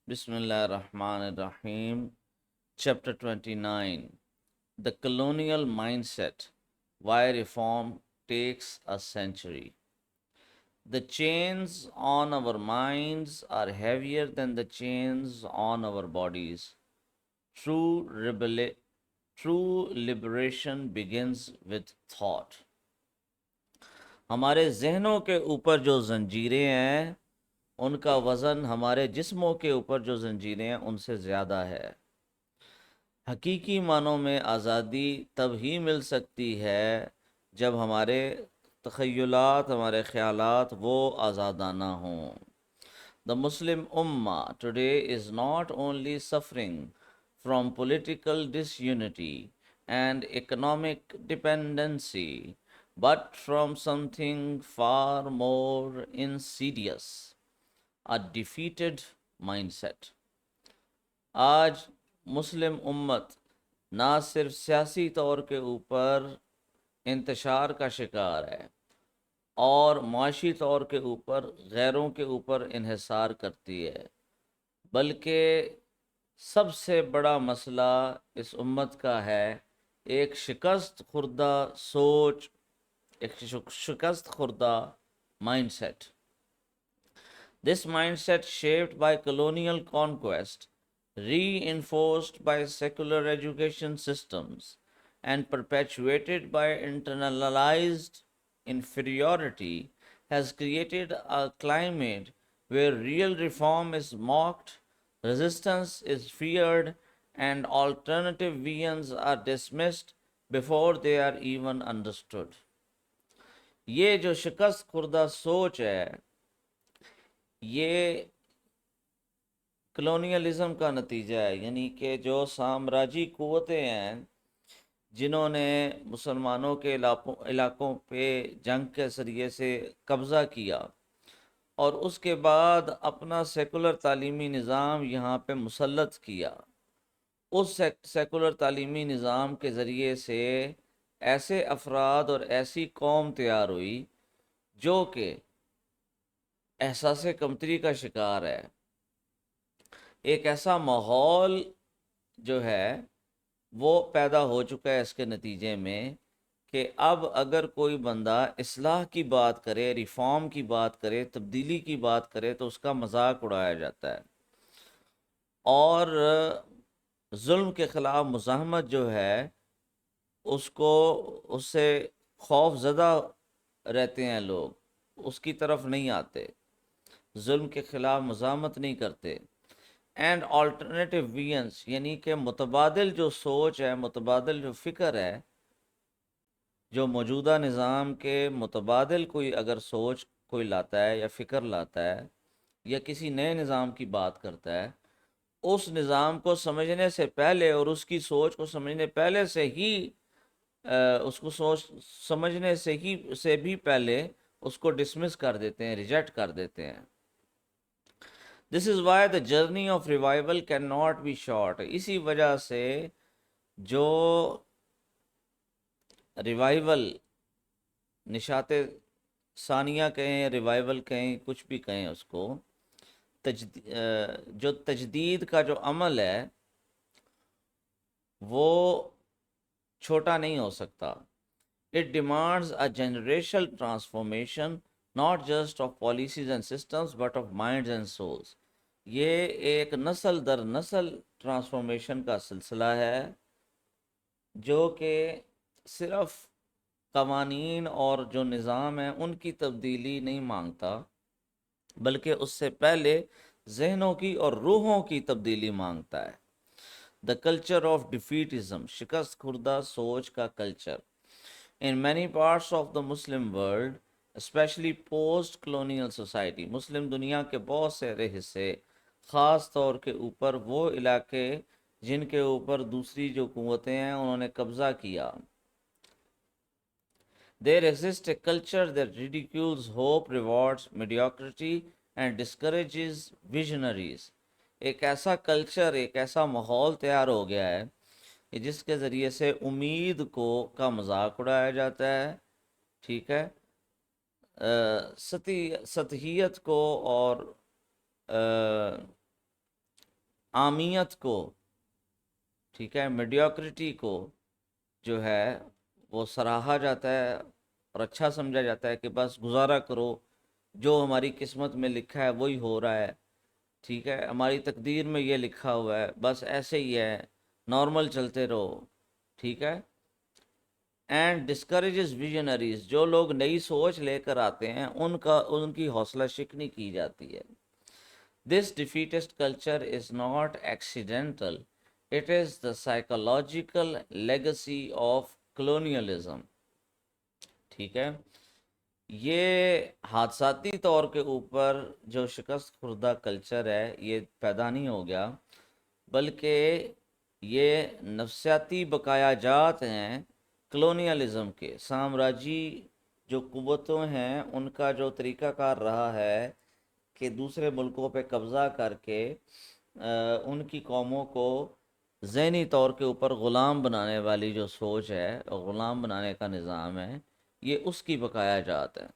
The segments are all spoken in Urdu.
Bismillah ar-Rahman ar-Rahim. Chapter 29. The Colonial Mindset. Why Reform Takes a Century. The chains on our minds are heavier than the chains on our bodies. True liberation begins with thought. ہمارے ذہنوں کے اوپر جو زنجیریں ہیں ان کا وزن ہمارے جسموں کے اوپر جو زنجیریں ہیں ان سے زیادہ ہے. حقیقی معنوں میں آزادی تب ہی مل سکتی ہے جب ہمارے تخیلات، ہمارے خیالات وہ آزادانہ ہوں. The Muslim Ummah today is not only suffering from political disunity and economic dependency, but from something far more insidious, a defeated mindset. آج مسلم امت نہ صرف سیاسی طور کے اوپر انتشار کا شکار ہے اور معاشی طور کے اوپر غیروں کے اوپر انحصار کرتی ہے، بلکہ سب سے بڑا مسئلہ اس امت کا ہے ایک شکست خوردہ سوچ، ایک شکست خوردہ mindset. This mindset, shaped by colonial conquest, reinforced by secular education systems, and perpetuated by internalized inferiority, has created a climate where real reform is mocked, resistance is feared, and alternative visions are dismissed before they are even understood. یہ جو شکست خوردہ سوچ ہے یہ کلونیلزم کا نتیجہ ہے، یعنی کہ جو سامراجی قوتیں ہیں جنہوں نے مسلمانوں کے علاقوں پہ جنگ کے ذریعے سے قبضہ کیا اور اس کے بعد اپنا سیکولر تعلیمی نظام یہاں پہ مسلط کیا. اس سیکولر تعلیمی نظام کے ذریعے سے ایسے افراد اور ایسی قوم تیار ہوئی جو کہ احساس کمتری کا شکار ہے. ایک ایسا ماحول جو ہے وہ پیدا ہو چکا ہے اس کے نتیجے میں کہ اب اگر کوئی بندہ اصلاح کی بات کرے، ریفارم کی بات کرے، تبدیلی کی بات کرے تو اس کا مذاق اڑایا جاتا ہے، اور ظلم کے خلاف مزاحمت جو ہے اس سے خوف زدہ رہتے ہیں لوگ، اس کی طرف نہیں آتے، ظلم کے خلاف مزاحمت نہیں کرتے. اینڈ آلٹرنیٹیو ویژنس، یعنی کہ متبادل جو سوچ ہے، متبادل جو فکر ہے، جو موجودہ نظام کے متبادل کوئی اگر سوچ کوئی لاتا ہے یا فکر لاتا ہے یا کسی نئے نظام کی بات کرتا ہے، اس نظام کو سمجھنے سے پہلے اور اس کی سوچ کو سمجھنے پہلے سے ہی اس کو سوچ سمجھنے سے بھی پہلے اس کو ڈسمس کر دیتے ہیں، ریجیکٹ کر دیتے ہیں. This is why the journey of revival cannot be short. اسی وجہ سے جو ریوائول، نشاط ثانیہ کہیں، ریوائول کہیں، کچھ بھی کہیں اس کو، جو تجدید کا جو عمل ہے وہ چھوٹا نہیں ہو سکتا. It demands a generational transformation, not just of policies and systems, but of minds and souls. یہ ایک نسل در نسل ٹرانسفارمیشن کا سلسلہ ہے جو کہ صرف قوانین اور جو نظام ہیں ان کی تبدیلی نہیں مانگتا، بلکہ اس سے پہلے ذہنوں کی اور روحوں کی تبدیلی مانگتا ہے. The culture of defeatism، شکست خوردہ سوچ کا culture. In many parts of the Muslim world, especially post-colonial society، مسلم دنیا کے بہت سارے حصے، خاص طور کے اوپر وہ علاقے جن کے اوپر دوسری جو قوتیں ہیں انہوں نے قبضہ کیا، there exists a culture that ridicules hope, rewards mediocrity and discourages visionaries. ایک ایسا کلچر، ایک ایسا ماحول تیار ہو گیا ہے کہ جس کے ذریعے سے امید کا مذاق اڑایا جاتا ہے، ٹھیک ہے، سطحیت کو اور عامیت کو، ٹھیک ہے، میڈیوکریٹی کو جو ہے وہ سراہا جاتا ہے اور اچھا سمجھا جاتا ہے کہ بس گزارا کرو، جو ہماری قسمت میں لکھا ہے وہی ہو رہا ہے، ٹھیک ہے، ہماری تقدیر میں یہ لکھا ہوا ہے، بس ایسے ہی ہے، نارمل چلتے رہو، ٹھیک ہے۔ اینڈ ڈسکریجز ویژنریز، جو لوگ نئی سوچ لے کر آتے ہیں ان کی حوصلہ شکنی کی جاتی ہے۔ دس defeatist culture is not accidental. It is the psychological legacy of colonialism. ٹھیک ہے، یہ حادثاتی طور کے اوپر جو شکست خوردہ کلچر ہے یہ پیدا نہیں ہو گیا، بلکہ یہ نفسیاتی بقایا جات ہیں کلونیلزم کے، سامراجی جو قوتوں ہیں ان کا جو طریقہ کار رہا ہے کہ دوسرے ملکوں پہ قبضہ کر کے ان کی قوموں کو ذہنی طور کے اوپر غلام بنانے والی جو سوچ ہے، غلام بنانے کا نظام ہے، یہ اس کی بقایا جات ہے۔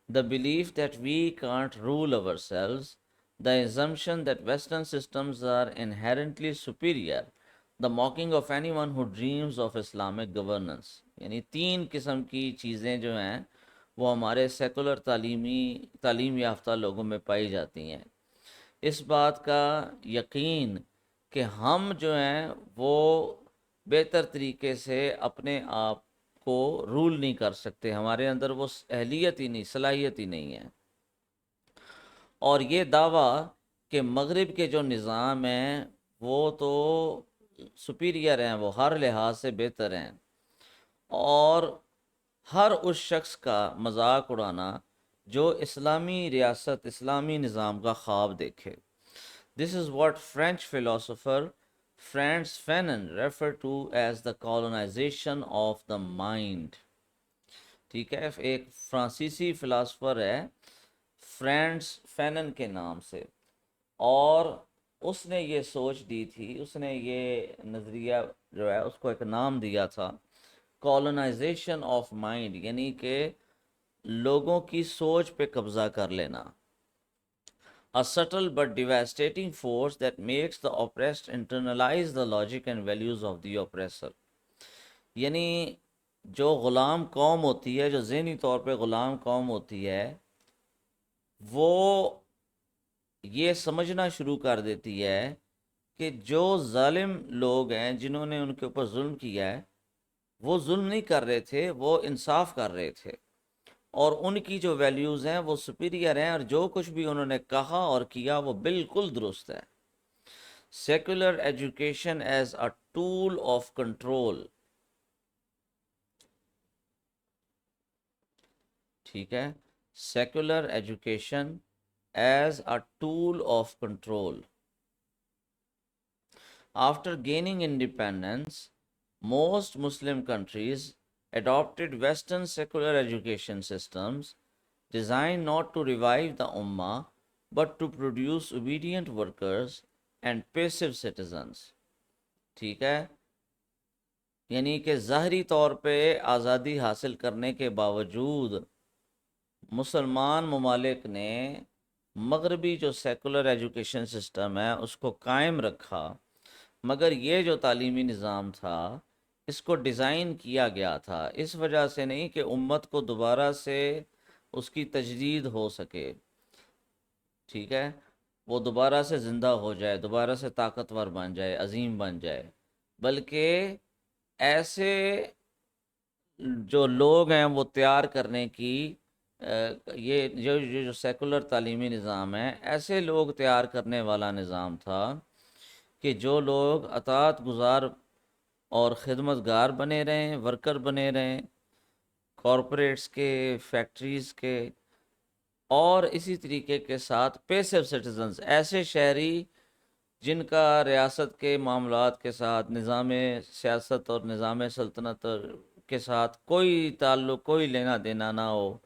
The belief that we can't rule ourselves, the assumption that Western systems are inherently superior, the mocking of anyone who dreams of Islamic governance، یعنی تین قسم کی چیزیں جو ہیں وہ ہمارے سیکولر تعلیم یافتہ لوگوں میں پائی جاتی ہیں۔ اس بات کا یقین کہ ہم جو ہیں وہ بہتر طریقے سے اپنے آپ کو رول نہیں کر سکتے، ہمارے اندر وہ اہلیت ہی نہیں، صلاحیت ہی نہیں ہے، اور یہ دعویٰ کہ مغرب کے جو نظام ہیں وہ تو سپیریئر ہیں، وہ ہر لحاظ سے بہتر ہیں، اور ہر اس شخص کا مذاق اڑانا جو اسلامی ریاست، اسلامی نظام کا خواب دیکھے۔ This is what French philosopher Frantz Fanon referred to as the colonization of the mind۔ ٹھیک ہے، ایک فرانسیسی فلاسفر ہے فرینٹس فینن کے نام سے، اور اس نے یہ سوچ دی تھی، اس نے یہ نظریہ جو ہے اس کو ایک نام دیا تھا کالونائزیشن آف مائنڈ، یعنی کہ لوگوں کی سوچ پہ قبضہ کر لینا۔ A subtle but devastating force that makes the oppressed internalize the logic and values of the oppressor۔ یعنی جو غلام قوم ہوتی ہے، جو ذہنی طور پہ غلام قوم ہوتی ہے، وہ یہ سمجھنا شروع کر دیتی ہے کہ جو ظالم لوگ ہیں جنہوں نے ان کے اوپر ظلم کیا ہے، وہ ظلم نہیں کر رہے تھے، وہ انصاف کر رہے تھے، اور ان کی جو ویلیوز ہیں وہ سپیریئر ہیں، اور جو کچھ بھی انہوں نے کہا اور کیا وہ بالکل درست ہے۔ Secular education as a tool of control, ٹھیک ہے، secular education as a tool of control. After gaining independence, most Muslim countries adopted Western secular education systems designed not to revive the Ummah but to produce obedient workers and passive citizens۔ ٹھیک ہے، یعنی کہ ظاہری طور پہ آزادی حاصل کرنے کے باوجود مسلمان ممالک نے مغربی جو سیکولر ایجوکیشن سسٹم ہے اس کو قائم رکھا، مگر یہ جو تعلیمی نظام تھا اس کو ڈیزائن کیا گیا تھا اس وجہ سے نہیں کہ امت کو دوبارہ سے اس کی تجدید ہو سکے، ٹھیک ہے، وہ دوبارہ سے زندہ ہو جائے، دوبارہ سے طاقتور بن جائے، عظیم بن جائے، بلکہ ایسے جو لوگ ہیں وہ تیار کرنے کی یہ جو سیکولر تعلیمی نظام ہے ایسے لوگ تیار کرنے والا نظام تھا کہ جو لوگ اطاعت گزار اور خدمت گار بنے رہیں، ورکر بنے رہیں کارپوریٹس کے، فیکٹریز کے، اور اسی طریقے کے ساتھ پیسو سٹیزنز، ایسے شہری جن کا ریاست کے معاملات کے ساتھ، نظام سیاست اور نظام سلطنت کے ساتھ کوئی تعلق، کوئی لینا دینا نہ ہو،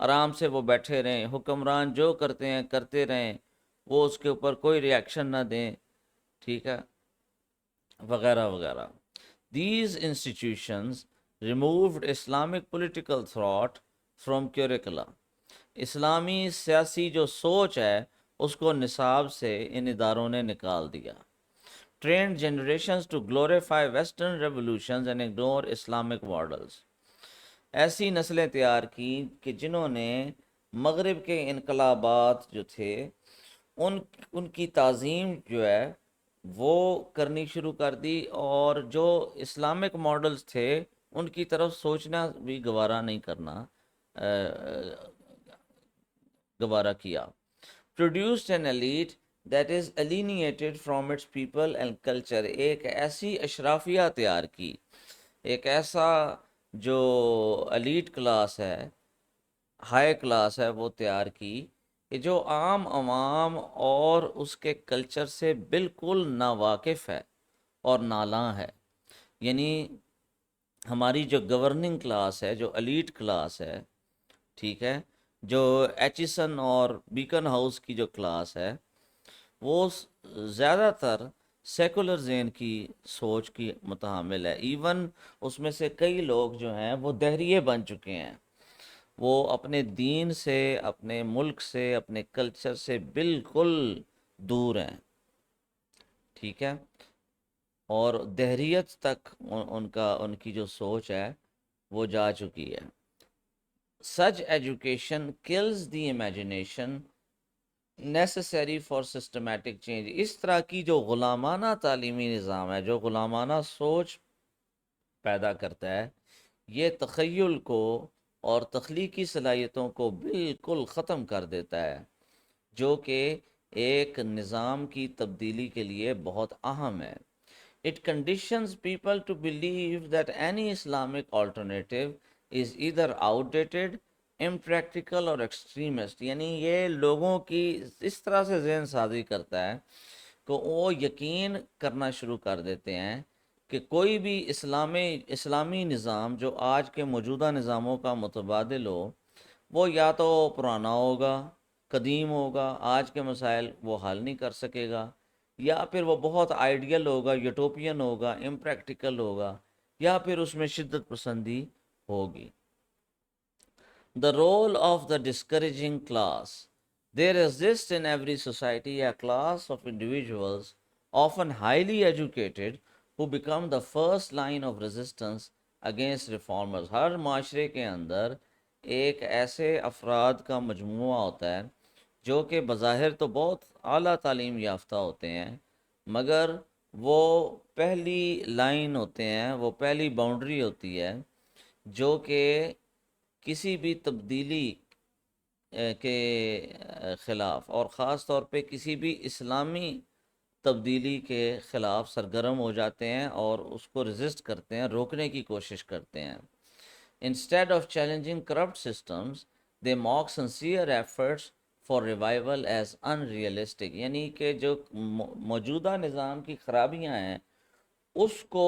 آرام سے وہ بیٹھے رہیں، حکمران جو کرتے ہیں کرتے رہیں، وہ اس کے اوپر کوئی ریاکشن نہ دیں، ٹھیک ہے، وغیرہ وغیرہ۔ These institutions removed Islamic political thought from curricula۔ اسلامی سیاسی جو سوچ ہے اس کو نصاب سے ان اداروں نے نکال دیا. Trained generations to glorify Western revolutions and ignore Islamic models. ایسی نسلیں تیار کی کہ جنہوں نے مغرب کے انقلابات جو تھے ان ان کی تعظیم جو ہے وہ کرنی شروع کر دی، اور جو اسلامک ماڈلز تھے ان کی طرف سوچنا بھی گوارا نہیں کرنا گوارا کیا. Produced an elite that is alienated from its people and culture. ایک ایسی اشرافیہ تیار کی، ایک ایسا جو ایلیٹ کلاس ہے، ہائی کلاس ہے، وہ تیار کی کہ جو عام عوام اور اس کے کلچر سے بالکل ناواقف ہے اور نالاں ہے. یعنی ہماری جو گورننگ کلاس ہے، جو ایلیٹ کلاس ہے، ٹھیک ہے، جو ایچیسن اور بیکن ہاؤس کی جو کلاس ہے، وہ زیادہ تر سیکولر ذہن کی سوچ کی متحمل ہے. ایون اس میں سے کئی لوگ جو ہیں وہ دہریے بن چکے ہیں، وہ اپنے دین سے، اپنے ملک سے، اپنے کلچر سے بالکل دور ہیں، ٹھیک ہے، اور دہریت تک ان کی جو سوچ ہے وہ جا چکی ہے. Such education kills the imagination necessary for systematic change. اس طرح کی جو غلامانہ تعلیمی نظام ہے، جو غلامانہ سوچ پیدا کرتا ہے، یہ تخیل کو اور تخلیقی صلاحیتوں کو بالکل ختم کر دیتا ہے، جو کہ ایک نظام کی تبدیلی کے لیے بہت اہم ہے. It conditions people to believe that any Islamic alternative is either outdated, impractical اور extremist. یعنی یہ لوگوں کی اس طرح سے ذہن سازی کرتا ہے کہ وہ یقین کرنا شروع کر دیتے ہیں کہ کوئی بھی اسلامی نظام جو آج کے موجودہ نظاموں کا متبادل ہو، وہ یا تو پرانا ہوگا، قدیم ہوگا، آج کے مسائل وہ حل نہیں کر سکے گا، یا پھر وہ بہت آئیڈیل ہوگا، یوٹوپین ہوگا، امپریکٹیکل ہوگا، یا پھر اس میں شدت پسندی ہوگی. The role of the discouraging class. There exists in every society a class of individuals, often highly educated, who become the first line of resistance against reformers. ہر معاشرے کے اندر ایک ایسے افراد کا مجموعہ ہوتا ہے جو کہ بظاہر تو بہت اعلیٰ تعلیم یافتہ ہوتے ہیں، مگر وہ پہلی لائن ہوتے ہیں، وہ پہلی باؤنڈری ہوتی ہے جو کہ کسی بھی تبدیلی کے خلاف، اور خاص طور پہ کسی بھی اسلامی تبدیلی کے خلاف سرگرم ہو جاتے ہیں اور اس کو ریزسٹ کرتے ہیں، روکنے کی کوشش کرتے ہیں. Instead of challenging corrupt systems, they mock sincere efforts for revival as unrealistic. یعنی کہ جو موجودہ نظام کی خرابیاں ہیں اس کو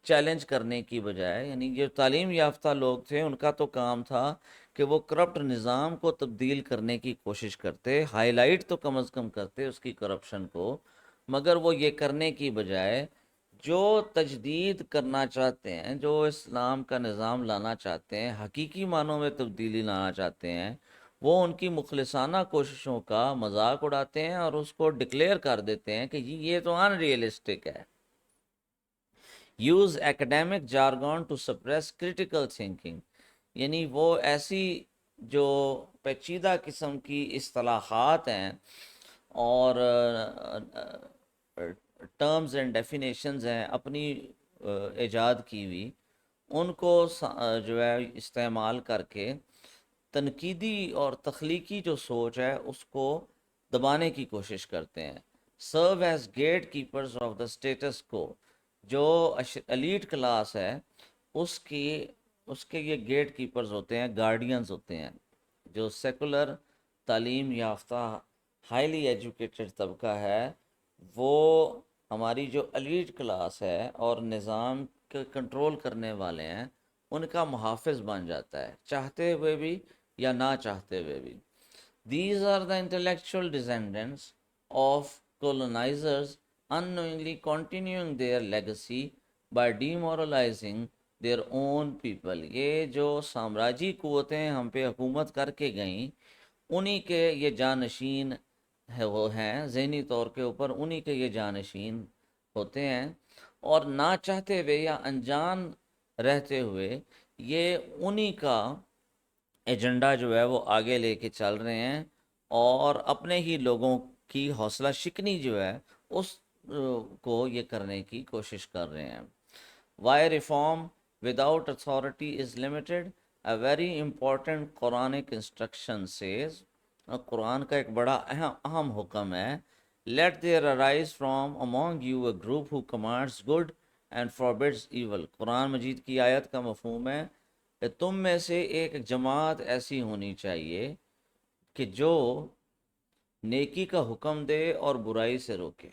چیلنج کرنے کی بجائے، یعنی جو تعلیم یافتہ لوگ تھے ان کا تو کام تھا کہ وہ کرپٹ نظام کو تبدیل کرنے کی کوشش کرتے، ہائی لائٹ تو کم از کم کرتے اس کی کرپشن کو، مگر وہ یہ کرنے کی بجائے جو تجدید کرنا چاہتے ہیں، جو اسلام کا نظام لانا چاہتے ہیں، حقیقی معنوں میں تبدیلی لانا چاہتے ہیں، وہ ان کی مخلصانہ کوششوں کا مذاق اڑاتے ہیں اور اس کو ڈکلیئر کر دیتے ہیں کہ یہ تو ان ریئلسٹک ہے. Use academic jargon to suppress critical thinking. یعنی وہ ایسی جو پیچیدہ قسم کی اصطلاحات ہیں اور ٹرمز اینڈ ڈیفینیشنز ہیں اپنی ایجاد کی ہوئی، ان کو جو ہے استعمال کر کے تنقیدی اور تخلیقی جو سوچ ہے اس کو دبانے کی کوشش کرتے ہیں. Serve as gate keepers of the status quo elite class ہے اس کے یہ گیٹ کیپرز ہوتے ہیں، گارڈینز ہوتے ہیں. جو سیکولر تعلیم یافتہ ہائیلی ایجوکیٹڈ طبقہ ہے، وہ ہماری جو ایلیٹ کلاس ہے اور نظام کے کنٹرول کرنے والے ہیں ان کا محافظ بن جاتا ہے، چاہتے ہوئے بھی یا نہ چاہتے ہوئے بھی. These are the intellectual descendants of colonizers unknowingly continuing their legacy by demoralizing their own people. یہ جو سامراجی قوتیں ہم پہ حکومت کر کے گئیں، انہی کے یہ جانشین ہے وہ ہیں ذہنی طور کے اوپر انہی کے یہ جانشین ہوتے ہیں، اور نہ چاہتے ہوئے یا انجان رہتے ہوئے یہ انہی کا ایجنڈا جو ہے وہ آگے لے کے چل رہے ہیں، اور اپنے ہی لوگوں کی حوصلہ شکنی جو ہے اس کو یہ کرنے کی کوشش کر رہے ہیں۔ Why reform without authority is limited? A very important Quranic instruction says، قرآن کا ایک بڑا اہم حکم ہے، let there arise from among you a group who commands good and forbids evil۔ قرآن مجید کی آیت کا مفہوم ہے کہ تم میں سے ایک جماعت ایسی ہونی چاہیے کہ جو نیکی کا حکم دے اور برائی سے روکے۔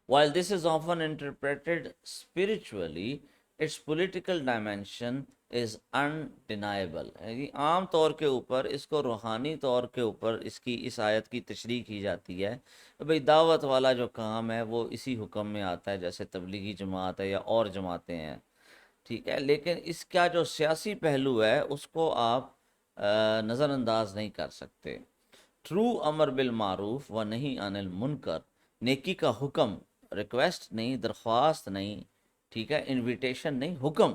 While this is often interpreted spiritually, its political dimension is undeniable۔ یعنی عام طور کے اوپر اس کو روحانی طور کے اوپر اس آیت کی تشریح کی جاتی ہے کہ بھئی دعوت والا جو کام ہے وہ اسی حکم میں آتا ہے، جیسے تبلیغی جماعت ہے یا اور جماعتیں ہیں، ٹھیک ہے، لیکن اس کا جو سیاسی پہلو ہے اس کو آپ نظر انداز نہیں کر سکتے۔ ٹرو امر بالمعروف و نہی عن المنکر، نیکی کا حکم، ریکویسٹ نہیں، درخواست نہیں، ٹھیک ہے، انویٹیشن نہیں، حکم،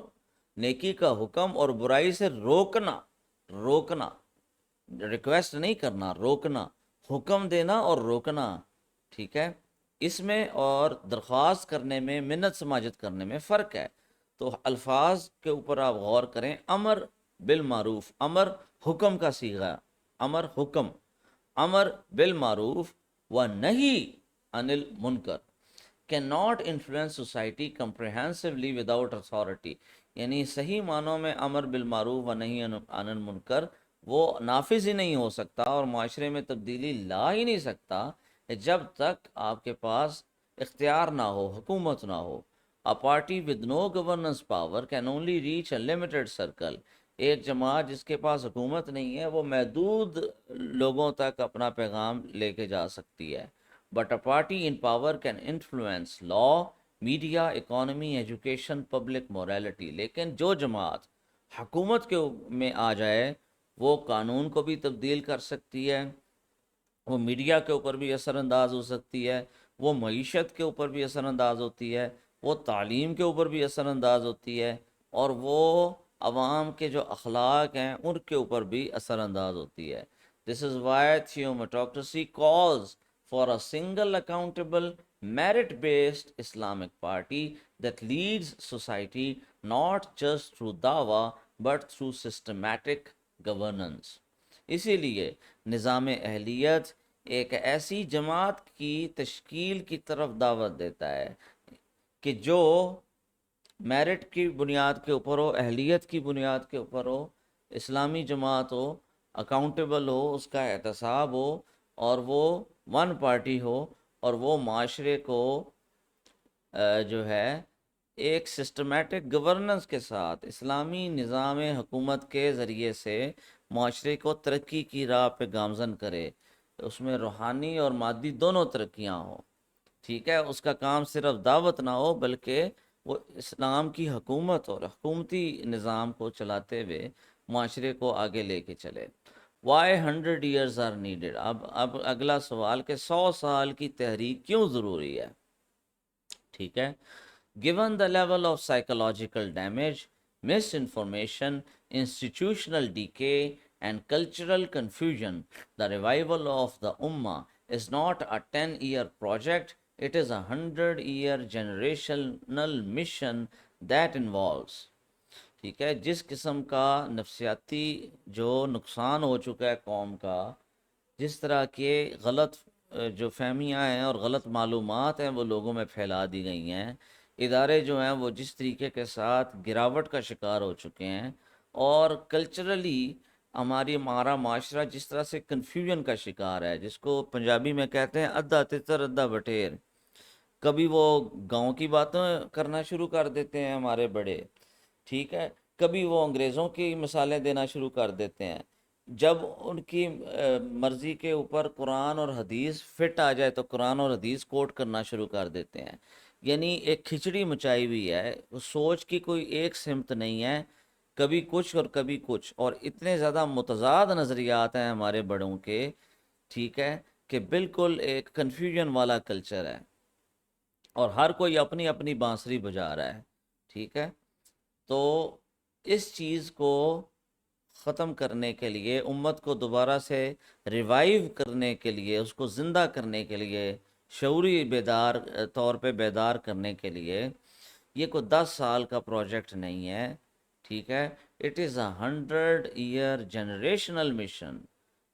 نیکی کا حکم اور برائی سے روکنا، روکنا، ریکویسٹ نہیں کرنا، روکنا، حکم دینا اور روکنا، ٹھیک ہے، اس میں اور درخواست کرنے میں، منت سماجت کرنے میں فرق ہے۔ تو الفاظ کے اوپر آپ غور کریں، امر بالمعروف، امر حکم کا صیغہ، امر حکم، امر بالمعروف و نہی عن المنکر cannot influence society comprehensively without authority۔ یعنی صحیح معنوں میں امر بالمعروف و نہی عن المنکر وہ نافذ ہی نہیں ہو سکتا اور معاشرے میں تبدیلی لا ہی نہیں سکتا جب تک آپ کے پاس اختیار نہ ہو، حکومت نہ ہو۔ A party with no governance power can only reach a limited circle۔ ایک جماعت جس کے پاس حکومت نہیں ہے وہ محدود لوگوں تک اپنا پیغام لے کے جا سکتی ہے۔ But a party in power can influence law، media، economy، education، public morality۔ لیکن جو جماعت حکومت کے میں آ جائے وہ قانون کو بھی تبدیل کر سکتی ہے، وہ میڈیا کے اوپر بھی اثر انداز ہو سکتی ہے، وہ معیشت کے اوپر بھی اثر انداز ہوتی ہے، وہ تعلیم کے اوپر بھی اثر انداز ہوتی ہے، اور وہ عوام کے جو اخلاق ہیں ان کے اوپر بھی اثر انداز ہوتی ہے۔ This is why theomatocracy calls for a single accountable merit based Islamic party that leads society not just through dawah but through systematic governance۔ اسی لیے نظام اہلیت ایک ایسی جماعت کی تشکیل کی طرف دعوت دیتا ہے کہ جو میرٹ کی بنیاد کے اوپر ہو، اہلیت کی بنیاد کے اوپر ہو، اسلامی جماعت ہو، اکاؤنٹیبل ہو، اس کا احتساب ہو، اور وہ ون پارٹی ہو، اور وہ معاشرے کو جو ہے ایک سسٹمیٹک گورننس کے ساتھ اسلامی نظام حکومت کے ذریعے سے معاشرے کو ترقی کی راہ پہ گامزن کرے، اس میں روحانی اور مادی دونوں ترقیاں ہوں، ٹھیک ہے، اس کا کام صرف دعوت نہ ہو بلکہ وہ اسلام کی حکومت اور حکومتی نظام کو چلاتے ہوئے معاشرے کو آگے لے کے چلے۔ Why 100 years are needed۔ اب اگلا سوال کہ 100 سال کی تحریک کیوں ضروری ہے، ٹھیک ہے۔ Given the level of psychological damage، misinformation، institutional decay and cultural confusion، the revival of the Ummah is not a 10-year project، it is a 100-year generational mission that involves، ٹھیک ہے، جس قسم کا نفسیاتی جو نقصان ہو چکا ہے قوم کا، جس طرح کے غلط جو فہمیاں ہیں اور غلط معلومات ہیں وہ لوگوں میں پھیلا دی گئی ہیں، ادارے جو ہیں وہ جس طریقے کے ساتھ گراوٹ کا شکار ہو چکے ہیں، اور کلچرلی ہمارا معاشرہ جس طرح سے کنفیوژن کا شکار ہے، جس کو پنجابی میں کہتے ہیں ادھا تتر ادھا بٹیر۔ کبھی وہ گاؤں کی باتیں کرنا شروع کر دیتے ہیں ہمارے بڑے، ٹھیک ہے، کبھی وہ انگریزوں کی مثالیں دینا شروع کر دیتے ہیں، جب ان کی مرضی کے اوپر قرآن اور حدیث فٹ آ جائے تو قرآن اور حدیث کوٹ کرنا شروع کر دیتے ہیں۔ یعنی ایک کھچڑی مچائی ہوئی ہے، سوچ کی کوئی ایک سمت نہیں ہے، کبھی کچھ اور کبھی کچھ، اور اتنے زیادہ متضاد نظریات ہیں ہمارے بڑوں کے، ٹھیک ہے، کہ بالکل ایک کنفیوژن والا کلچر ہے اور ہر کوئی اپنی اپنی بانسری بجا رہا ہے، ٹھیک ہے؟ تو اس چیز کو ختم کرنے کے لیے، امت کو دوبارہ سے ریوائیو کرنے کے لیے، اس کو زندہ کرنے کے لیے، شعوری بیدار طور پہ بیدار کرنے کے لیے، یہ کوئی 10 سال کا پروجیکٹ نہیں ہے، ٹھیک ہے؟ It is a 100 year generational mission,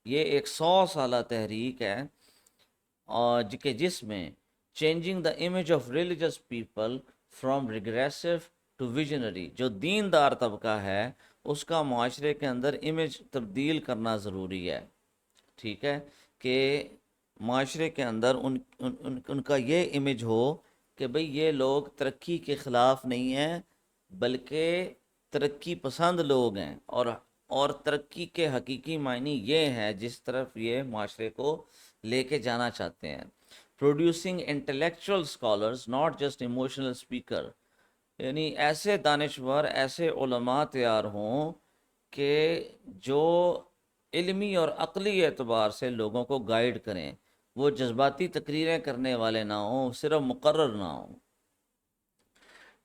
یہ ایک 100 سالہ تحریک ہے، اور کہ جس میں changing the image of religious people from regressive to visionary, جو دیندار طبقہ ہے اس کا معاشرے کے اندر امیج تبدیل کرنا ضروری ہے، ٹھیک ہے؟ کہ معاشرے کے اندر ان کا یہ امیج ہو کہ بھئی یہ لوگ ترقی کے خلاف نہیں ہیں بلکہ ترقی پسند لوگ ہیں، اور ترقی کے حقیقی معنی یہ ہے جس طرف یہ معاشرے کو لے کے جانا چاہتے ہیں۔ Producing intellectual scholars not just emotional speaker, یعنی ایسے دانشور، ایسے علماء تیار ہوں کہ جو علمی اور عقلی اعتبار سے لوگوں کو گائیڈ کریں، وہ جذباتی تقریریں کرنے والے نہ ہوں، صرف مقرر نہ ہوں۔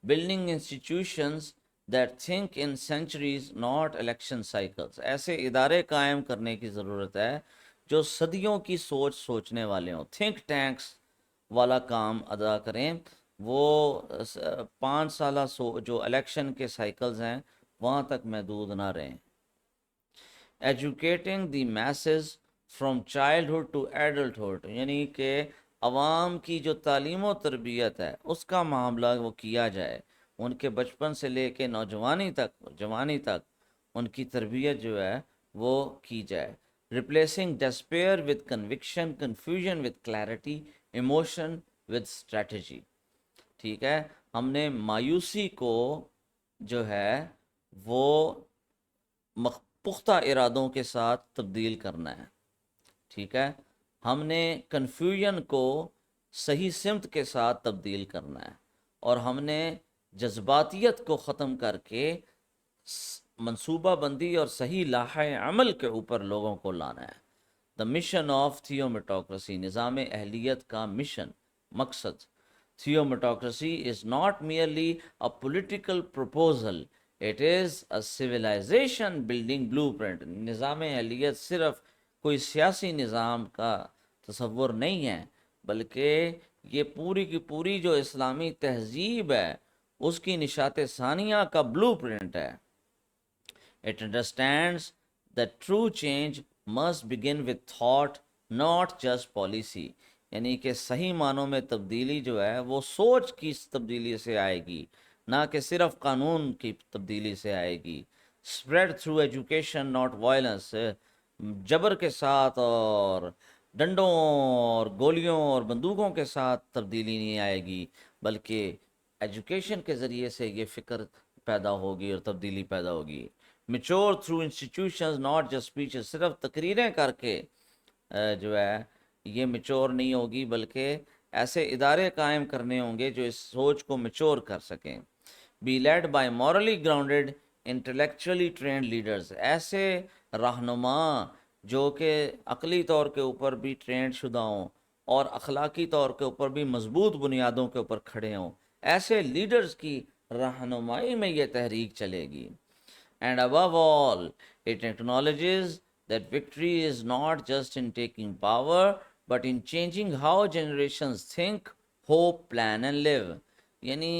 Building institutions that think in centuries not election cycles, ایسے ادارے قائم کرنے کی ضرورت ہے جو صدیوں کی سوچنے والے ہوں، تھنک ٹینکس والا کام ادا کریں، وہ 5 سالہ جو الیکشن کے سائیکلز ہیں وہاں تک محدود نہ رہیں۔ Educating the masses from childhood to adulthood, یعنی کہ عوام کی جو تعلیم و تربیت ہے اس کا معاملہ وہ کیا جائے، ان کے بچپن سے لے کے نوجوانی تک، جوانی تک ان کی تربیت جو ہے وہ کی جائے۔ Replacing despair with conviction, confusion with clarity, emotion with strategy, ٹھیک ہے؟ ہم نے مایوسی کو جو ہے وہ پختہ ارادوں کے ساتھ تبدیل کرنا ہے، ٹھیک ہے؟ ہم نے کنفیوژن کو صحیح سمت کے ساتھ تبدیل کرنا ہے، اور ہم نے جذباتیت کو ختم کر کے منصوبہ بندی اور صحیح لائحہ عمل کے اوپر لوگوں کو لانا ہے۔ دا مشن آف تھیومیٹوکریسی، نظام اہلیت کا مشن، مقصد۔ Theomatocracy is not merely a political proposal, it is a civilisation building blueprint. نظام اہلیت صرف کوئی سیاسی نظام کا تصور نہیں ہے، بلکہ یہ پوری کی پوری جو اسلامی تہذیب ہے اس کی نشات ثانیہ کا بلو پرنٹ ہے۔ It understands that true change must begin with thought, not just policy، یعنی کہ صحیح معنوں میں تبدیلی جو ہے وہ سوچ کی تبدیلی سے آئے گی، نہ کہ صرف قانون کی تبدیلی سے آئے گی۔ spread through education not violence، جبر کے ساتھ اور ڈنڈوں اور گولیوں اور بندوقوں کے ساتھ تبدیلی نہیں آئے گی، بلکہ ایجوکیشن کے ذریعے سے یہ فکر پیدا ہوگی اور تبدیلی پیدا ہوگی۔ Mature through institutions not just speeches, صرف تقریریں کر کے جو ہے یہ میچور نہیں ہوگی، بلکہ ایسے ادارے قائم کرنے ہوں گے جو اس سوچ کو میچور کر سکیں۔ Be led by morally grounded intellectually trained leaders, ایسے رہنما جو کہ عقلی طور کے اوپر بھی ٹرینڈ شدہ ہوں اور اخلاقی طور کے اوپر بھی مضبوط بنیادوں کے اوپر کھڑے ہوں، ایسے لیڈرز کی رہنمائی میں یہ تحریک چلے گی۔ And above all, it acknowledges that victory is not just in taking power, but in changing how generations think, hope, plan and live۔ یعنی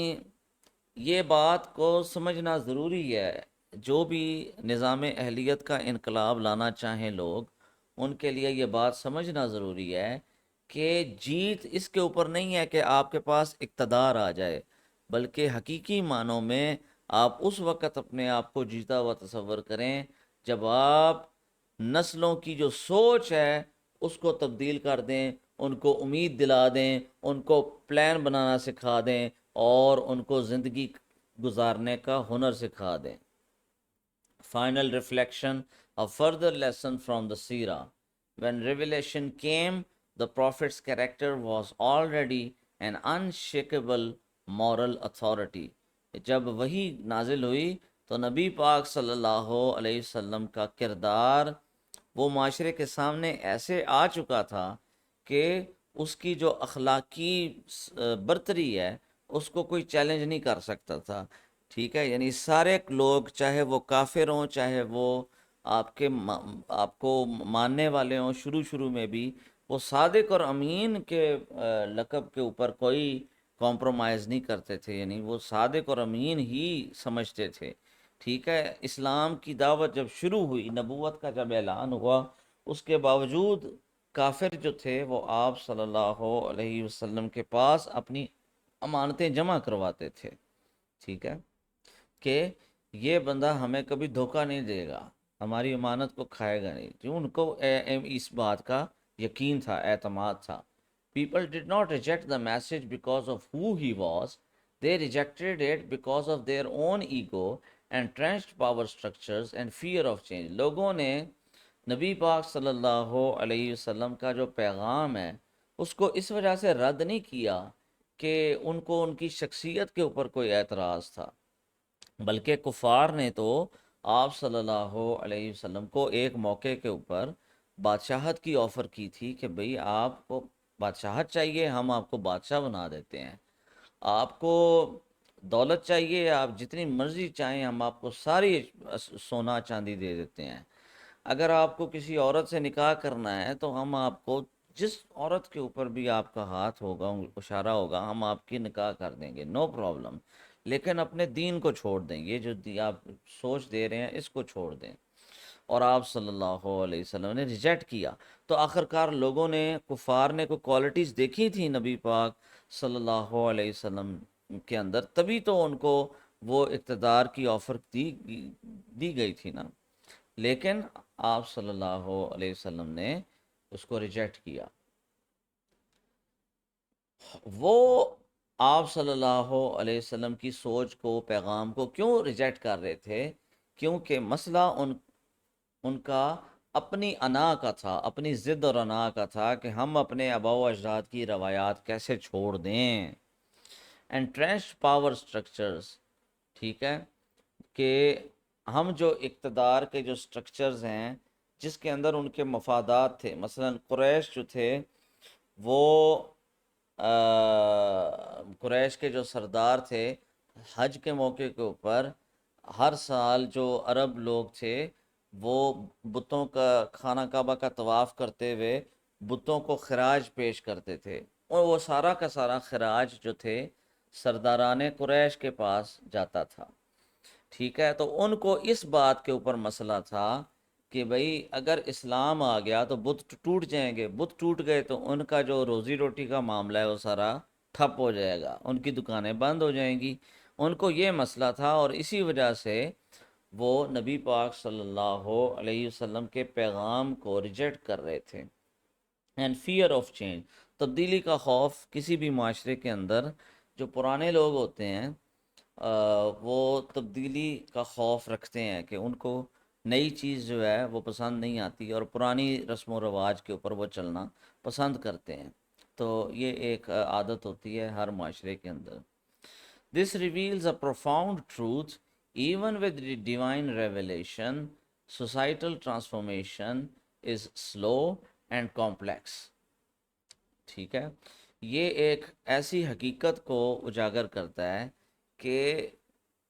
یہ بات کو سمجھنا ضروری ہے، جو بھی نظام اہلیت کا انقلاب لانا چاہیں لوگ، ان کے لیے یہ بات سمجھنا ضروری ہے کہ جیت اس کے اوپر نہیں ہے کہ آپ کے پاس اقتدار آ جائے، بلکہ حقیقی معنوں میں آپ اس وقت اپنے آپ کو جیتا ہوا تصور کریں جب آپ نسلوں کی جو سوچ ہے اس کو تبدیل کر دیں، ان کو امید دلا دیں، ان کو پلان بنانا سکھا دیں اور ان کو زندگی گزارنے کا ہنر سکھا دیں۔ Final reflection, a further lesson from the Seerah۔ When revelation came, the prophet's character was already an unshakable moral authority۔ جب وحی نازل ہوئی تو نبی پاک صلی اللہ علیہ وسلم کا کردار وہ معاشرے کے سامنے ایسے آ چکا تھا کہ اس کی جو اخلاقی برتری ہے اس کو کوئی چیلنج نہیں کر سکتا تھا، ٹھیک ہے، یعنی سارے لوگ چاہے وہ کافر ہوں چاہے وہ آپ کو ماننے والے ہوں، شروع میں بھی وہ صادق اور امین کے لقب کے اوپر کوئی کمپرومائز نہیں کرتے تھے، یعنی وہ صادق اور امین ہی سمجھتے تھے، ٹھیک ہے۔ اسلام کی دعوت جب شروع ہوئی، نبوت کا جب اعلان ہوا، اس کے باوجود کافر جو تھے وہ آپ صلی اللہ علیہ وسلم کے پاس اپنی امانتیں جمع کرواتے تھے، ٹھیک ہے، کہ یہ بندہ ہمیں کبھی دھوکہ نہیں دے گا، ہماری امانت کو کھائے گا نہیں، جو ان کو اس بات کا یقین تھا، اعتماد تھا۔ People did not reject the message because of who he was. They rejected it because of their own ego, entrenched power structures and fear of change. لوگوں نے نبی پاک صلی اللہ علیہ وسلم کا جو پیغام ہے اس کو اس وجہ سے رد نہیں کیا کہ ان کو ان کی شخصیت کے اوپر کوئی اعتراض تھا، بلکہ کفار نے تو آپ صلی اللہ علیہ وسلم کو ایک موقع کے اوپر بادشاہت کی آفر کی تھی کہ بھئی آپ کو بادشاہت چاہیے، ہم آپ کو بادشاہ بنا دیتے ہیں، آپ کو دولت چاہیے، آپ جتنی مرضی چاہیں ہم آپ کو ساری سونا چاندی دے دیتے ہیں، اگر آپ کو کسی عورت سے نکاح کرنا ہے تو ہم آپ کو جس عورت کے اوپر بھی آپ کا ہاتھ ہوگا، اشارہ ہوگا، ہم آپ کی نکاح کر دیں گے، نو پرابلم، لیکن اپنے دین کو چھوڑ دیں، یہ جو آپ سوچ دے رہے ہیں اس کو چھوڑ دیں، اور آپ صلی اللہ علیہ وسلم نے ریجیکٹ کیا۔ تو آخرکار لوگوں نے، کفار نے کوئی کوالٹیز دیکھی تھی نبی پاک صلی اللہ علیہ وسلم کے اندر، تبھی تو ان کو وہ اقتدار کی آفر دی گئی تھی نا، لیکن آپ صلی اللہ علیہ وسلم نے اس کو ریجیکٹ کیا۔ وہ آپ صلی اللہ علیہ وسلم کی سوچ کو، پیغام کو کیوں ریجیکٹ کر رہے تھے؟ کیونکہ مسئلہ ان کا اپنی انا کا تھا، اپنی ضد اور انا کا تھا کہ ہم اپنے آباء و اجداد کی روایات کیسے چھوڑ دیں، انٹرینشڈ پاور سٹرکچرز، ٹھیک ہے، کہ ہم جو اقتدار کے جو سٹرکچرز ہیں جس کے اندر ان کے مفادات تھے، مثلا قریش جو تھے وہ قریش کے جو سردار تھے، حج کے موقع کے اوپر ہر سال جو عرب لوگ تھے وہ بتوں کا، خانہ کعبہ کا طواف کرتے ہوئے بتوں کو خراج پیش کرتے تھے، اور وہ سارا کا سارا خراج جو تھے سرداران قریش کے پاس جاتا تھا، ٹھیک ہے۔ تو ان کو اس بات کے اوپر مسئلہ تھا کہ بھئی اگر اسلام آ گیا تو بت ٹوٹ جائیں گے، بت ٹوٹ گئے تو ان کا جو روزی روٹی کا معاملہ ہے وہ سارا ٹھپ ہو جائے گا، ان کی دکانیں بند ہو جائیں گی، ان کو یہ مسئلہ تھا، اور اسی وجہ سے وہ نبی پاک صلی اللہ علیہ وسلم کے پیغام کو ریجیکٹ کر رہے تھے۔ اینڈ فیئر آف چینج، تبدیلی کا خوف کسی بھی معاشرے کے اندر، جو پرانے لوگ ہوتے ہیں وہ تبدیلی کا خوف رکھتے ہیں کہ ان کو نئی چیز جو ہے وہ پسند نہیں آتی، اور پرانی رسم و رواج کے اوپر وہ چلنا پسند کرتے ہیں، تو یہ ایک عادت ہوتی ہے ہر معاشرے کے اندر۔ This reveals a profound truth. Even with the divine revelation, societal transformation is slow and complex. ٹھیک ہے، یہ ایک ایسی حقیقت کو اجاگر کرتا ہے کہ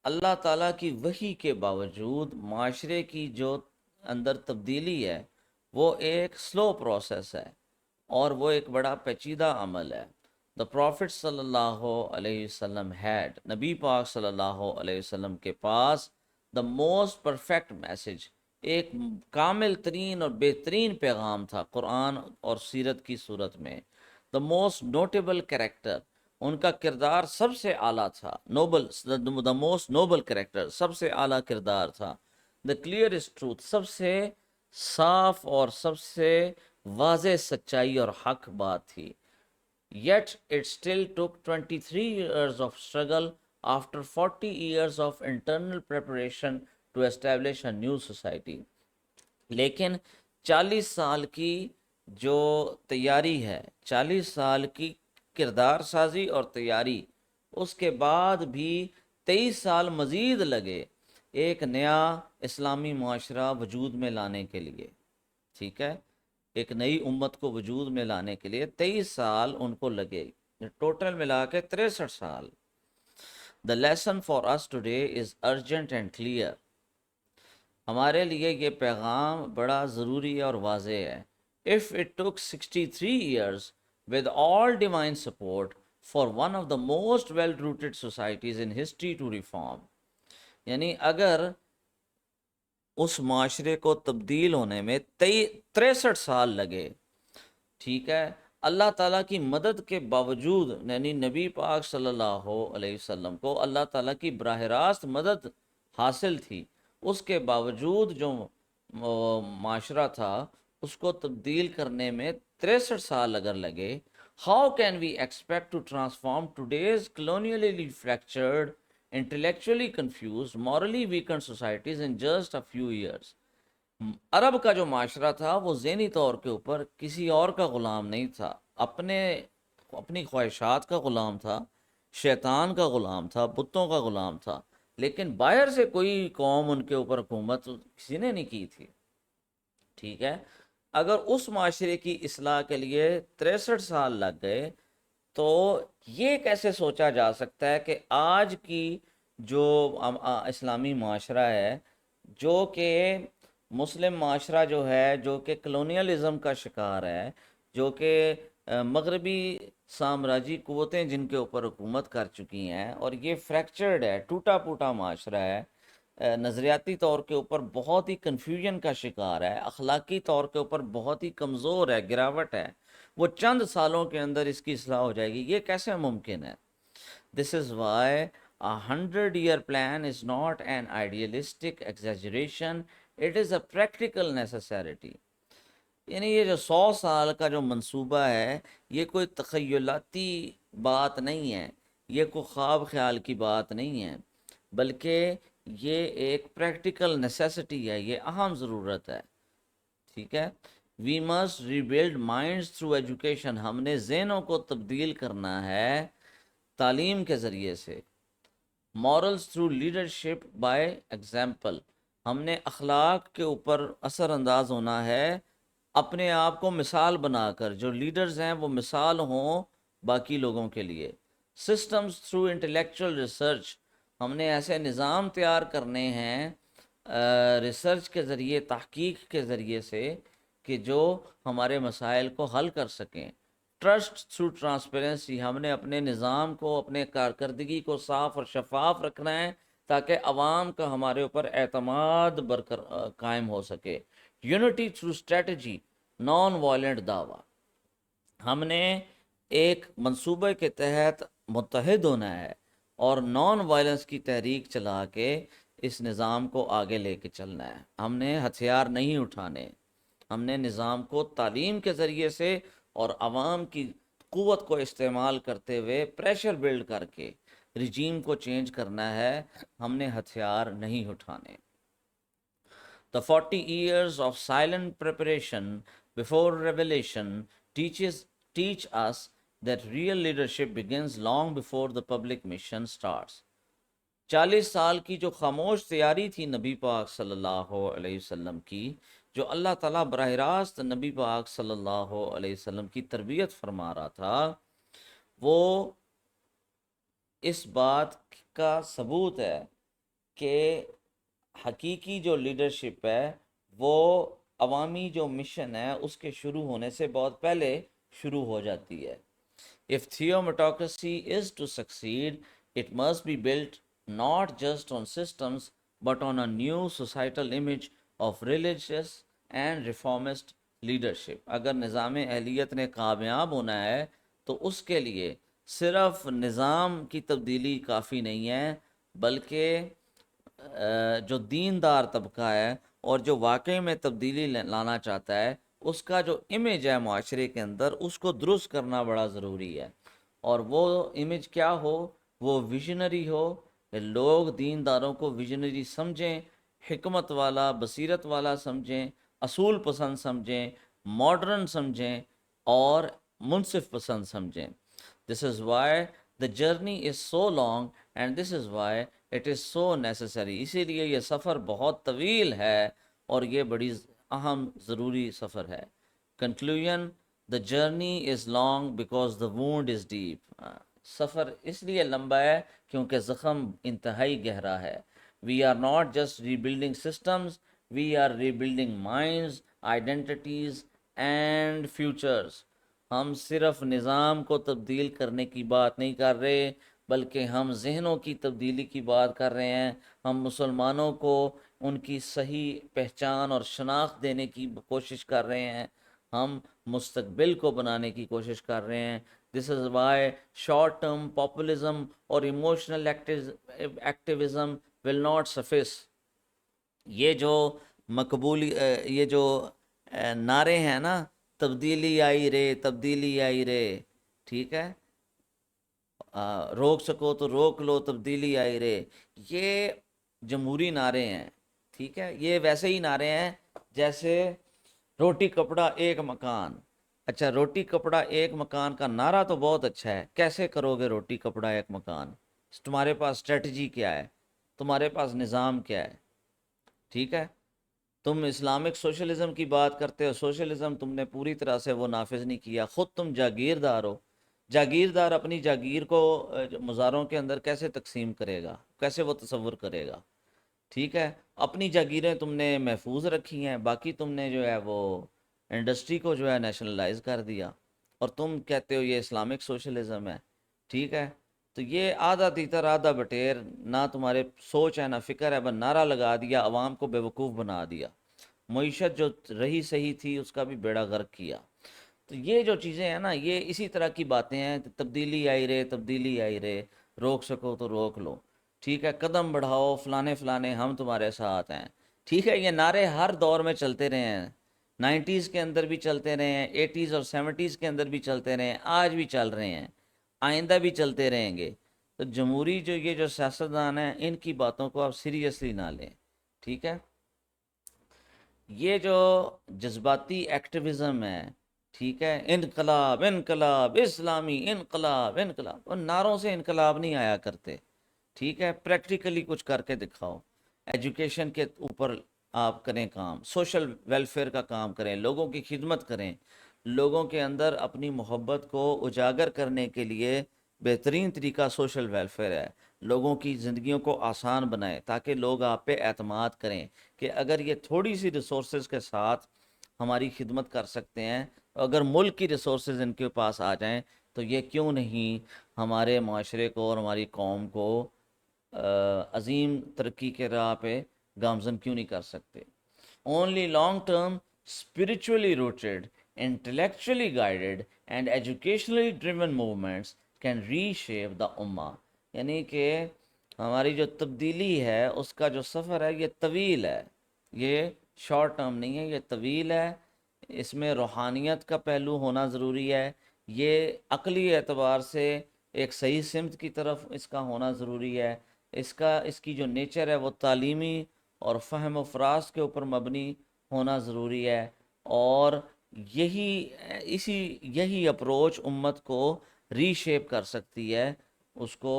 اللہ تعالیٰ کی وحی کے باوجود معاشرے کی جو اندر تبدیلی ہے وہ ایک سلو پروسیس ہے، اور وہ ایک بڑا پیچیدہ عمل ہے۔ The Prophet صلی اللہ علیہ وسلم had، نبی پاک صلی اللہ علیہ وسلم کے پاس the most perfect message، ایک کامل ترین اور بہترین پیغام تھا قرآن اور سیرت کی صورت میں۔ the most notable character، ان کا کردار سب سے اعلیٰ تھا، Nobel, the most noble character، سب سے اعلیٰ کردار تھا، the clearest truth، سب سے صاف اور سب سے واضح سچائی اور حق بات تھی۔ Yet it still took 23 years of struggle after 40 years of internal preparation to establish a new society۔ لیکن 40 سال کی جو تیاری ہے، 40 سال کی کردار سازی اور تیاری، اس کے بعد بھی 23 سال مزید لگے ایک نیا اسلامی معاشرہ وجود میں لانے کے لیے، ٹھیک ہے۔ ایک نئی امت کو وجود میں لانے کے لیے 23 سال ان کو لگے، ٹوٹل ملا کے 63 سال۔ The lesson for us today is urgent and clear۔ ہمارے لیے یہ پیغام بڑا ضروری اور واضح ہے۔ If it took 63 years with all divine support for one of the most well-rooted societies in history to reform، یعنی اگر اس معاشرے کو تبدیل ہونے میں 63 سال لگے، ٹھیک ہے، اللہ تعالیٰ کی مدد کے باوجود، یعنی نبی پاک صلی اللہ علیہ وسلم کو اللہ تعالیٰ کی براہ راست مدد حاصل تھی، اس کے باوجود جو معاشرہ تھا اس کو تبدیل کرنے میں 63 سال اگر لگے، how can we expect to transform today's colonially fractured, intellectually confused, morally weakened societies in just a few years۔ عرب کا جو معاشرہ تھا وہ ذہنی طور کے اوپر کسی اور کا غلام نہیں تھا، اپنی خواہشات کا غلام تھا، شیطان کا غلام تھا، بتوں کا غلام تھا، لیکن باہر سے کوئی قوم ان کے اوپر حکومت کسی نے نہیں کی تھی، ٹھیک ہے۔ اگر اس معاشرے کی اصلاح کے لیے 63 سال لگ گئے تو یہ کیسے سوچا جا سکتا ہے کہ آج کی جو اسلامی معاشرہ ہے، جو کہ مسلم معاشرہ جو ہے، جو کہ کلونیلزم کا شکار ہے، جو کہ مغربی سامراجی قوتیں جن کے اوپر حکومت کر چکی ہیں، اور یہ فریکچرڈ ہے، ٹوٹا پھوٹا معاشرہ ہے، نظریاتی طور کے اوپر بہت ہی کنفیوژن کا شکار ہے، اخلاقی طور کے اوپر بہت ہی کمزور ہے، گراوٹ ہے، وہ چند سالوں کے اندر اس کی اصلاح ہو جائے گی، یہ کیسے ممکن ہے؟ This is why a 100-year plan is not an idealistic exaggeration, it is a practical necessity۔ یعنی یہ جو 100 سال کا جو منصوبہ ہے یہ کوئی تخیلاتی بات نہیں ہے، یہ کوئی خواب خیال کی بات نہیں ہے، بلکہ یہ ایک پریکٹیکل نیسیسٹی ہے، یہ اہم ضرورت ہے، ٹھیک ہے۔ We must rebuild minds through education, ہم نے ذہنوں کو تبدیل کرنا ہے تعلیم کے ذریعے سے۔ Morals through leadership by example, ہم نے اخلاق کے اوپر اثر انداز ہونا ہے اپنے آپ کو مثال بنا کر، جو لیڈرز ہیں وہ مثال ہوں باقی لوگوں کے لیے۔ سسٹمز تھرو انٹلیکچوئل ریسرچ، ہم نے ایسے نظام تیار کرنے ہیں ریسرچ کے ذریعے، تحقیق کے ذریعے سے، کہ جو ہمارے مسائل کو حل کر سکیں۔ ٹرسٹ تھرو ٹرانسپیرنسی، ہم نے اپنے نظام کو، اپنے کارکردگی کو صاف اور شفاف رکھنا ہے تاکہ عوام کا ہمارے اوپر اعتماد قائم ہو سکے۔ Unity through strategy, non violent دعویٰ، ہم نے ایک منصوبے کے تحت متحد ہونا ہے اور نان وائلنس کی تحریک چلا کے اس نظام کو آگے لے کے چلنا ہے۔ ہم نے ہتھیار نہیں اٹھانے، ہم نے نظام کو تعلیم کے ذریعے سے اور عوام کی قوت کو استعمال کرتے ہوئے پریشر بلڈ کر کے رجیم کو چینج کرنا ہے، ہم نے ہتھیار نہیں اٹھانے۔ The 40 years of silent preparation before revelation teach us that real leadership begins long before the public mission starts۔ 40 سال کی جو خاموش تیاری تھی نبی پاک صلی اللہ علیہ وسلم کی، جو اللہ تعالیٰ براہ راست نبی پاک صلی اللہ علیہ وسلم کی تربیت فرما رہا تھا، وہ اس بات کا ثبوت ہے کہ حقیقی جو لیڈرشپ ہے وہ عوامی جو مشن ہے اس کے شروع ہونے سے بہت پہلے شروع ہو جاتی ہے۔ If theocracy is to succeed, it must be built not just on systems but on a new societal image of religious and reformist leadership۔ اگر نظام اہلیت نے کامیاب ہونا ہے تو اس کے لیے صرف نظام کی تبدیلی کافی نہیں ہے، بلکہ جو دیندار طبقہ ہے اور جو واقعی میں تبدیلی لانا چاہتا ہے، اس کا جو امیج ہے معاشرے کے اندر، اس کو درست کرنا بڑا ضروری ہے۔ اور وہ امیج کیا ہو؟ وہ ویژنری ہو، لوگ دینداروں کو ویژنری سمجھیں، حکمت والا، بصیرت والا سمجھیں، اصول پسند سمجھیں، ماڈرن سمجھیں اور منصف پسند سمجھیں۔ This is why the journey is so long and this is why it is so necessary۔ اسی لیے یہ سفر بہت طویل ہے اور یہ بڑی اہم ضروری سفر ہے۔ Conclusion: the journey is long because the wound is deep. سفر اس لیے لمبا ہے کیونکہ زخم انتہائی گہرا ہے. We are not just rebuilding systems, we are rebuilding minds, identities and futures. ہم صرف نظام کو تبدیل کرنے کی بات نہیں کر رہے بلکہ ہم ذہنوں کی تبدیلی کی بات کر رہے ہیں. ہم مسلمانوں کو ان کی صحیح پہچان اور شناخت دینے کی کوشش کر رہے ہیں. ہم مستقبل کو بنانے کی کوشش کر رہے ہیں. This is why short term populism اور emotional activism will not suffice. یہ جو مقبولی یہ جو نعرے ہیں نا، تبدیلی آئی رے تبدیلی آئی رے، ٹھیک ہے، روک سکو تو روک لو تبدیلی آئی رے، یہ جمہوری نعرے ہیں. ٹھیک ہے، یہ ویسے ہی نعرے ہیں جیسے روٹی کپڑا ایک مکان. اچھا، روٹی کپڑا ایک مکان کا نعرہ تو بہت اچھا ہے. کیسے کرو گے روٹی کپڑا ایک مکان؟ تمہارے پاس اسٹریٹجی کیا ہے؟ تمہارے پاس نظام کیا ہے؟ ٹھیک ہے، تم اسلامک سوشلزم کی بات کرتے ہو، سوشلزم تم نے پوری طرح سے وہ نافذ نہیں کیا. خود تم جاگیردار ہو. جاگیردار اپنی جاگیر کو مزاروں کے اندر کیسے تقسیم کرے گا؟ کیسے وہ تصور کرے گا؟ ٹھیک ہے، اپنی جاگیریں تم نے محفوظ رکھی ہیں، باقی تم نے جو ہے وہ انڈسٹری کو جو ہے نیشنلائز کر دیا، اور تم کہتے ہو یہ اسلامک سوشلزم ہے. ٹھیک ہے، تو یہ آدھا تیتر آدھا بٹیر، نہ تمہارے سوچ ہے نہ فکر ہے، بس نعرہ لگا دیا، عوام کو بیوقوف بنا دیا. معیشت جو رہی صحیح تھی اس کا بھی بیڑا غرق کیا. تو یہ جو چیزیں ہیں نا، یہ اسی طرح کی باتیں ہیں. تبدیلی آئی رے تبدیلی آئی رے، روک سکو تو روک لو، ٹھیک ہے، قدم بڑھاؤ فلانے فلانے، ہم تمہارے ساتھ ہیں. ٹھیک ہے، یہ نعرے ہر دور میں چلتے رہے ہیں. 90s کے اندر بھی چلتے رہے ہیں، 80s اور 70s کے اندر بھی چلتے رہے ہیں، آج بھی چل رہے ہیں، آئندہ بھی چلتے رہیں گے. تو جمہوری یہ جو سیاستدان ہیں، ان کی باتوں کو آپ سیریسلی نہ لیں. ٹھیک ہے، یہ جو جذباتی ایکٹیویزم ہے، ٹھیک ہے، انقلاب انقلاب اسلامی انقلاب انقلاب، اور نعروں سے انقلاب نہیں آیا کرتے. ٹھیک ہے، پریکٹیکلی کچھ کر کے دکھاؤ. ایجوکیشن کے اوپر آپ کریں کام، سوشل ویلفیئر کا کام کریں، لوگوں کی خدمت کریں. لوگوں کے اندر اپنی محبت کو اجاگر کرنے کے لیے بہترین طریقہ سوشل ویلفیئر ہے. لوگوں کی زندگیوں کو آسان بنائیں تاکہ لوگ آپ پہ اعتماد کریں کہ اگر یہ تھوڑی سی ریسورسز کے ساتھ ہماری خدمت کر سکتے ہیں، اگر ملک کی ریسورسز ان کے پاس آ جائیں تو یہ کیوں نہیں ہمارے معاشرے کو اور ہماری قوم کو عظیم ترقی کے راہ پہ گامزن کیوں نہیں کر سکتے. Only long-term, spiritually rooted, intellectually guided and educationally driven movements can reshape the ummah. یعنی کہ ہماری جو تبدیلی ہے اس کا جو سفر ہے یہ طویل ہے، یہ شارٹ ٹرم نہیں ہے، یہ طویل ہے. اس میں روحانیت کا پہلو ہونا ضروری ہے، یہ عقلی اعتبار سے ایک صحیح سمت کی طرف اس کا ہونا ضروری ہے. اس کی جو نیچر ہے وہ تعلیمی اور فہم و فراست کے اوپر مبنی ہونا ضروری ہے. اور یہی اپروچ امت کو ری شیپ کر سکتی ہے، اس کو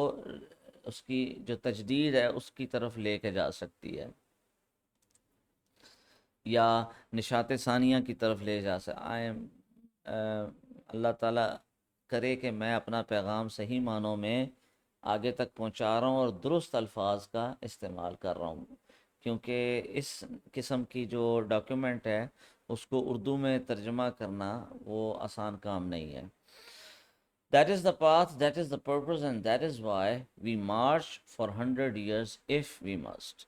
اس کی جو تجدید ہے اس کی طرف لے کے جا سکتی ہے، یا نشاط ثانیہ کی طرف لے جا سکتی. اللہ تعالیٰ کرے کہ میں اپنا پیغام صحیح معنوں میں آگے تک پہنچا رہا ہوں اور درست الفاظ کا استعمال کر رہا ہوں، کیونکہ اس قسم کی جو ڈاکیومنٹ ہے اس کو اردو میں ترجمہ کرنا وہ آسان کام نہیں ہے. That is the path, that is the purpose, and that is why we march for 100 years if we must.